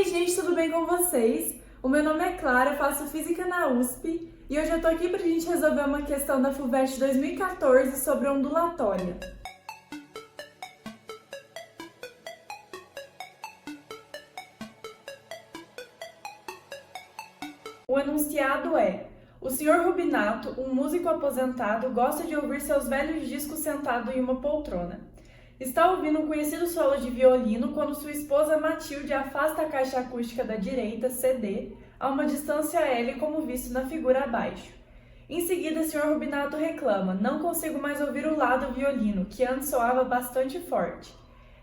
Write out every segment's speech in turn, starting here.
aí, gente, tudo bem com vocês? O meu nome é Clara, eu faço Física na USP e hoje eu tô aqui pra gente resolver uma questão da FUVEST 2014 sobre ondulatória. O enunciado é: o Sr. Rubinato, um músico aposentado, gosta de ouvir seus velhos discos sentado em uma poltrona. Está ouvindo um conhecido solo de violino quando sua esposa Matilde afasta a caixa acústica da direita, CD, a uma distância L, como visto na figura abaixo. Em seguida, o Sr. Rubinato reclama: não consigo mais ouvir o lá do violino, que antes soava bastante forte.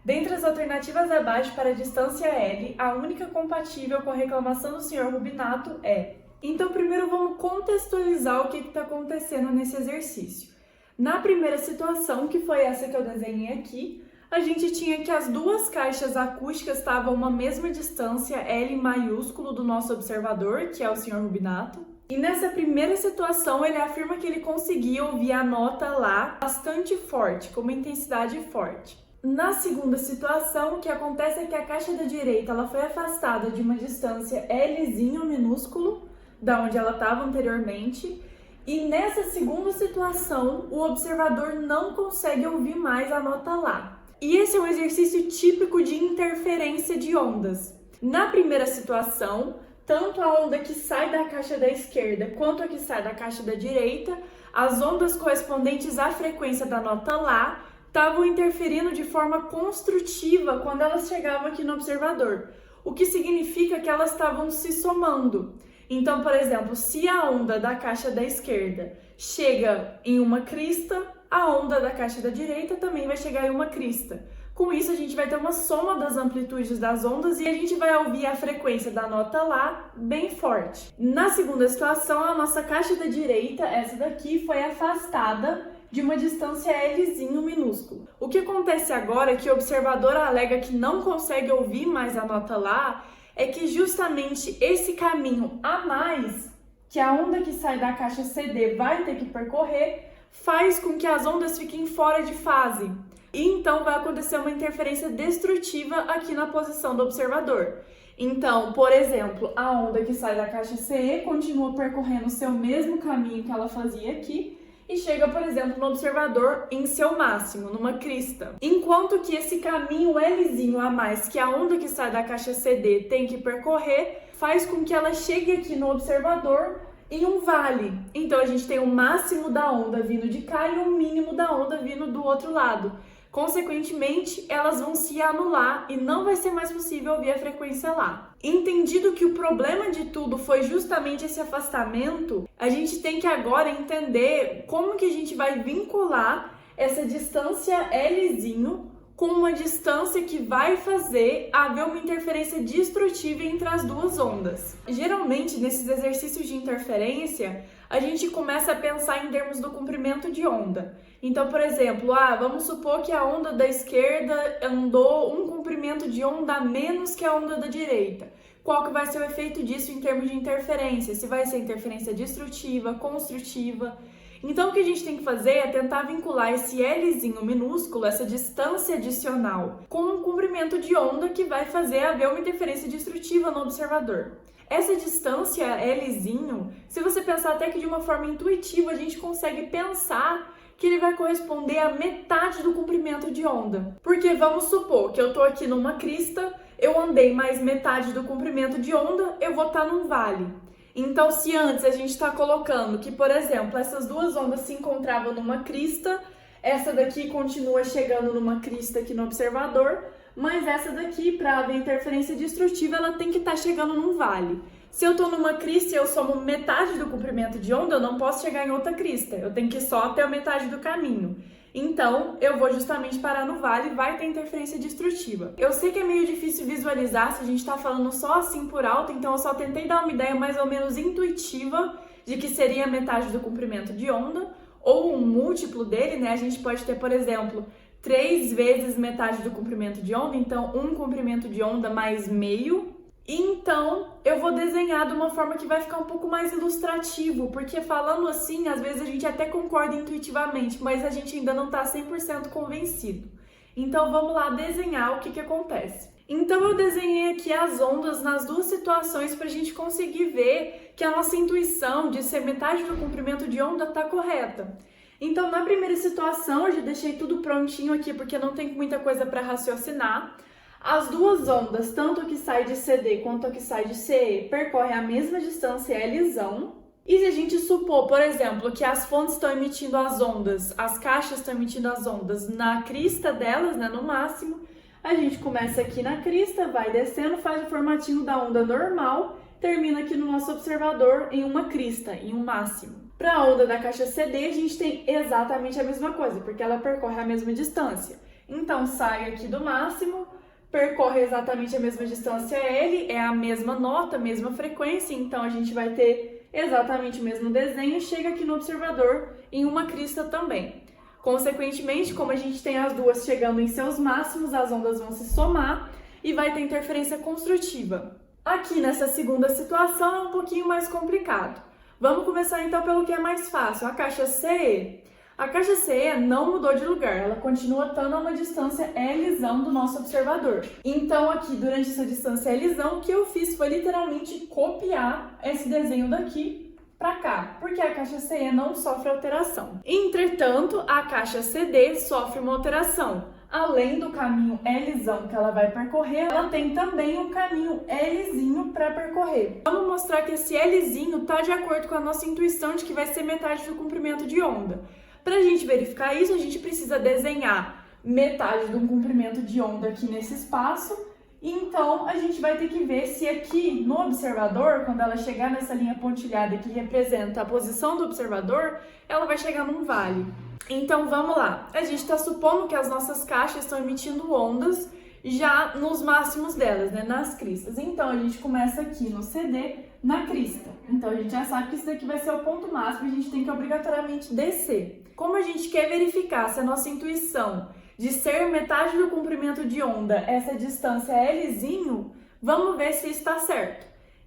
Dentre as alternativas abaixo para a distância L, a única compatível com a reclamação do Sr. Rubinato é... Então, primeiro vamos contextualizar o que está acontecendo nesse exercício. Na primeira situação, que foi essa que eu desenhei aqui, a gente tinha que as duas caixas acústicas estavam a uma mesma distância, L maiúsculo, do nosso observador, que é o Sr. Rubinato. E nessa primeira situação, ele afirma que ele conseguia ouvir a nota Lá bastante forte, com uma intensidade forte. Na segunda situação, o que acontece é que a caixa da direita ela foi afastada de uma distância Lzinho minúsculo, da onde ela estava anteriormente, e nessa segunda situação, o observador não consegue ouvir mais a nota Lá. E esse é um exercício típico de interferência de ondas. Na primeira situação, tanto a onda que sai da caixa da esquerda quanto a que sai da caixa da direita, as ondas correspondentes à frequência da nota Lá estavam interferindo de forma construtiva quando elas chegavam aqui no observador, o que significa que elas estavam se somando. Então, por exemplo, se a onda da caixa da esquerda chega em uma crista, a onda da caixa da direita também vai chegar em uma crista. Com isso, a gente vai ter uma soma das amplitudes das ondas e a gente vai ouvir a frequência da nota Lá bem forte. Na segunda situação, a nossa caixa da direita, essa daqui, foi afastada de uma distância Lzinho minúsculo. O que acontece agora é que o observador alega que não consegue ouvir mais a nota Lá, é que justamente esse caminho a mais que a onda que sai da caixa CD vai ter que percorrer faz com que as ondas fiquem fora de fase. E então vai acontecer uma interferência destrutiva aqui na posição do observador. Então, por exemplo, a onda que sai da caixa CE continua percorrendo o seu mesmo caminho que ela fazia aqui, e chega, por exemplo, no observador em seu máximo, numa crista. Enquanto que esse caminho Lzinho a mais que a onda que sai da caixa CD tem que percorrer, faz com que ela chegue aqui no observador em um vale. Então a gente tem o máximo da onda vindo de cá e o mínimo da onda vindo do outro lado. Consequentemente, elas vão se anular e não vai ser mais possível ouvir a frequência Lá. Entendido que o problema de tudo foi justamente esse afastamento, a gente tem que agora entender como que a gente vai vincular essa distância Lzinho com uma distância que vai fazer haver uma interferência destrutiva entre as duas ondas. Geralmente, nesses exercícios de interferência, a gente começa a pensar em termos do comprimento de onda. Então, por exemplo, vamos supor que a onda da esquerda andou um comprimento de onda a menos que a onda da direita. Qual que vai ser o efeito disso em termos de interferência? Se vai ser interferência destrutiva, construtiva. Então, o que a gente tem que fazer é tentar vincular esse Lzinho minúsculo, essa distância adicional, com um comprimento de onda que vai fazer haver uma interferência destrutiva no observador. Essa distância Lzinho, se você pensar até que de uma forma intuitiva, a gente consegue pensar que ele vai corresponder a metade do comprimento de onda. Porque vamos supor que eu estou aqui numa crista, eu andei mais metade do comprimento de onda, eu vou estar num vale. Então, se antes a gente está colocando que, por exemplo, essas duas ondas se encontravam numa crista, essa daqui continua chegando numa crista aqui no observador, mas essa daqui, para haver interferência destrutiva, ela tem que estar chegando num vale. Se eu estou numa crista e eu somo metade do comprimento de onda, eu não posso chegar em outra crista, eu tenho que ir só até a metade do caminho. Então, eu vou justamente parar no vale e vai ter interferência destrutiva. Eu sei que é meio difícil visualizar se a gente está falando só assim por alto, então eu só tentei dar uma ideia mais ou menos intuitiva de que seria metade do comprimento de onda, ou um múltiplo dele, né? A gente pode ter, por exemplo, 3 vezes metade do comprimento de onda, então um comprimento de onda mais meio. Então, eu vou desenhar de uma forma que vai ficar um pouco mais ilustrativo, porque falando assim, às vezes a gente até concorda intuitivamente, mas a gente ainda não está 100% convencido. Então, vamos lá desenhar o que acontece. Então eu desenhei aqui as ondas nas duas situações para a gente conseguir ver que a nossa intuição de ser metade do comprimento de onda está correta. Então na primeira situação eu já deixei tudo prontinho aqui porque não tem muita coisa para raciocinar. As duas ondas, tanto a que sai de CD quanto a que sai de CE, percorrem a mesma distância Lzão. E se a gente supor, por exemplo, que as fontes estão emitindo as ondas, as caixas estão emitindo as ondas na crista delas, né, no máximo, a gente começa aqui na crista, vai descendo, faz o formatinho da onda normal, termina aqui no nosso observador em uma crista, em um máximo. Para a onda da caixa CD, a gente tem exatamente a mesma coisa, porque ela percorre a mesma distância. Então, sai aqui do máximo, percorre exatamente a mesma distância L, é a mesma nota, a mesma frequência, então a gente vai ter exatamente o mesmo desenho e chega aqui no observador em uma crista também. Consequentemente, como a gente tem as duas chegando em seus máximos, as ondas vão se somar e vai ter interferência construtiva. Aqui nessa segunda situação é um pouquinho mais complicado. Vamos começar então pelo que é mais fácil, a caixa CE. A caixa CE não mudou de lugar, ela continua estando a uma distância Lzão do nosso observador. Então aqui, durante essa distância Lzão, o que eu fiz foi literalmente copiar esse desenho daqui para cá, porque a caixa CE não sofre alteração. Entretanto, a caixa CD sofre uma alteração. Além do caminho Lzão que ela vai percorrer, ela tem também um caminho Lzinho para percorrer. Vamos mostrar que esse Lzinho está de acordo com a nossa intuição de que vai ser metade do comprimento de onda. Para a gente verificar isso, a gente precisa desenhar metade de um comprimento de onda aqui nesse espaço. Então, a gente vai ter que ver se aqui no observador, quando ela chegar nessa linha pontilhada que representa a posição do observador, ela vai chegar num vale. Então, vamos lá. A gente está supondo que as nossas caixas estão emitindo ondas já nos máximos delas, né, nas cristas. Então, a gente começa aqui no CD, na crista. Então, a gente já sabe que isso daqui vai ser o ponto máximo e a gente tem que obrigatoriamente descer. Como a gente quer verificar se a nossa intuição de ser metade do comprimento de onda, essa distância Lzinho, vamos ver se está certo.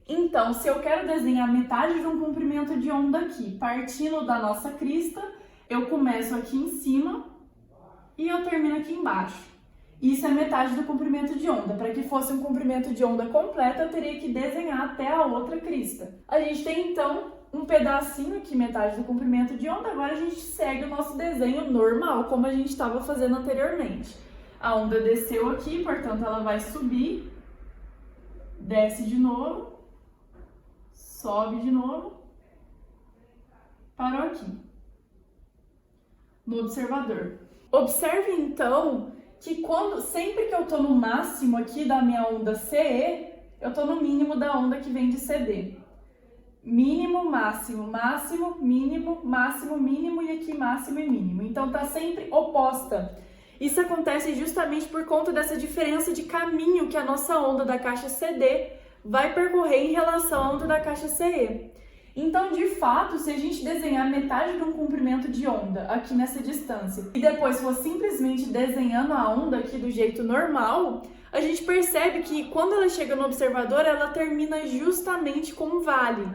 Então, se eu quero desenhar metade de um comprimento de onda aqui, partindo da nossa crista, eu começo aqui em cima e eu termino aqui embaixo. Isso é metade do comprimento de onda. Para que fosse um comprimento de onda completo, eu teria que desenhar até a outra crista. A gente tem, então, um pedacinho aqui, metade do comprimento de onda. Agora a gente segue o nosso desenho normal, como a gente estava fazendo anteriormente. A onda desceu aqui, portanto, ela vai subir, desce de novo, sobe de novo, parou aqui, no observador. Observe, então, que sempre que eu estou no máximo aqui da minha onda CE, eu estou no mínimo da onda que vem de CD. Mínimo, máximo, máximo, mínimo, máximo, mínimo e aqui máximo e mínimo. Então tá sempre oposta. Isso acontece justamente por conta dessa diferença de caminho que a nossa onda da caixa CD vai percorrer em relação à onda da caixa CE. Então, de fato, se a gente desenhar metade de um comprimento de onda aqui nessa distância e depois for simplesmente desenhando a onda aqui do jeito normal, a gente percebe que quando ela chega no observador, ela termina justamente com um vale.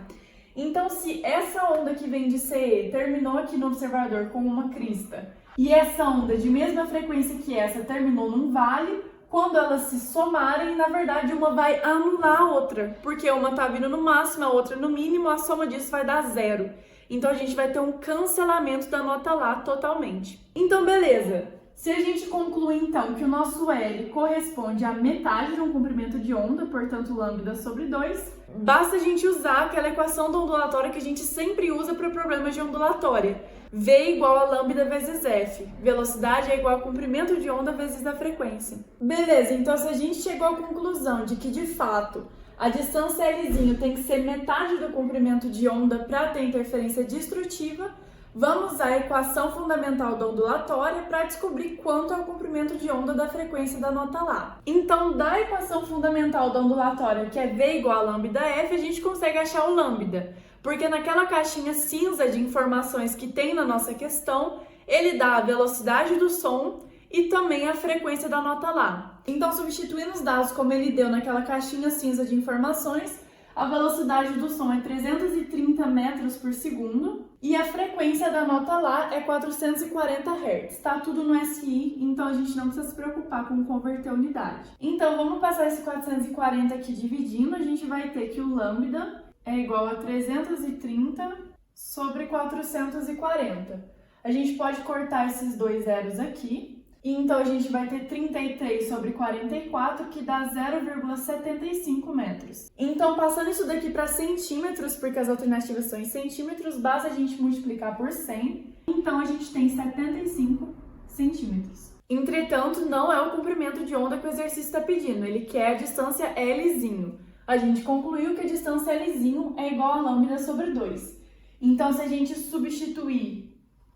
Então, se essa onda que vem de CE terminou aqui no observador com uma crista e essa onda de mesma frequência que essa terminou num vale, quando elas se somarem, na verdade, uma vai anular a outra, porque uma tá vindo no máximo, a outra no mínimo, a soma disso vai dar zero. Então, a gente vai ter um cancelamento da nota Lá totalmente. Então, beleza. Se a gente conclui, então, que o nosso L corresponde à metade de um comprimento de onda, portanto, lambda sobre 2, basta a gente usar aquela equação da ondulatória que a gente sempre usa para problemas de ondulatória. V igual a lambda vezes F. Velocidade é igual a comprimento de onda vezes a frequência. Beleza, então se a gente chegou à conclusão de que, de fato, a distância Lzinho tem que ser metade do comprimento de onda para ter interferência destrutiva, vamos usar a equação fundamental da ondulatória para descobrir quanto é o comprimento de onda da frequência da nota Lá. Então, da equação fundamental da ondulatória, que é V igual a lambda F, a gente consegue achar o lambda, porque naquela caixinha cinza de informações que tem na nossa questão, ele dá a velocidade do som e também a frequência da nota Lá. Então, substituindo os dados como ele deu naquela caixinha cinza de informações, a velocidade do som é 330 metros por segundo e a frequência da nota Lá é 440 Hz. Tá tudo no SI, então a gente não precisa se preocupar com converter unidade. Então vamos passar esse 440 aqui dividindo, a gente vai ter que o lambda é igual a 330 sobre 440. A gente pode cortar esses dois zeros aqui. E então a gente vai ter 33 sobre 44, que dá 0,75 metros. Então, passando isso daqui para centímetros, porque as alternativas são em centímetros, basta a gente multiplicar por 100. Então, a gente tem 75 centímetros. Entretanto, não é o comprimento de onda que o exercício está pedindo, ele quer a distância Lzinho. A gente concluiu que a distância Lzinho é igual a lambda sobre 2. Então, se a gente substituir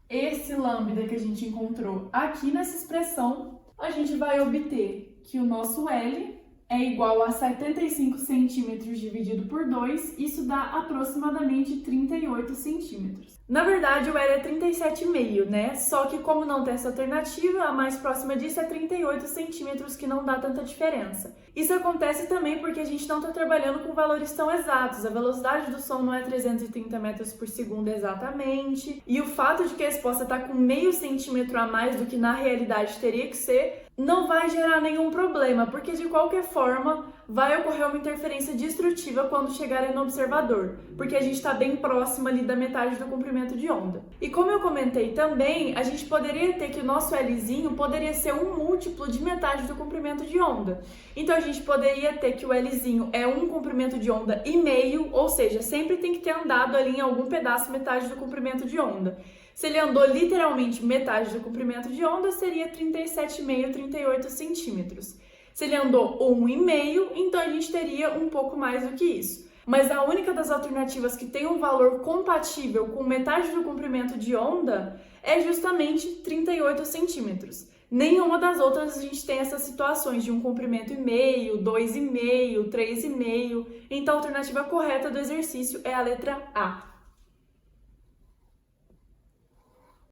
esse lambda que a gente encontrou aqui nessa expressão, a gente vai obter que o nosso L é igual a 75 centímetros dividido por 2, isso dá aproximadamente 38 centímetros. Na verdade, o L é 37,5, né? Só que como não tem essa alternativa, a mais próxima disso é 38 centímetros, que não dá tanta diferença. Isso acontece também porque a gente não está trabalhando com valores tão exatos. A velocidade do som não é 330 metros por segundo exatamente. E o fato de que a resposta está com meio centímetro a mais do que na realidade teria que ser, não vai gerar nenhum problema, porque de qualquer forma vai ocorrer uma interferência destrutiva quando chegarem no observador, porque a gente está bem próximo ali da metade do comprimento de onda. E como eu comentei também, a gente poderia ter que o nosso Lzinho poderia ser um múltiplo de metade do comprimento de onda. Então a gente poderia ter que o Lzinho é um comprimento de onda e meio, ou seja, sempre tem que ter andado ali em algum pedaço metade do comprimento de onda. Se ele andou literalmente metade do comprimento de onda, seria 37,5, 38 centímetros. Se ele andou 1,5, então a gente teria um pouco mais do que isso. Mas a única das alternativas que tem um valor compatível com metade do comprimento de onda é justamente 38 centímetros. Nenhuma das outras a gente tem essas situações de um comprimento e meio, 2,5, 3,5. Então a alternativa correta do exercício é a letra A.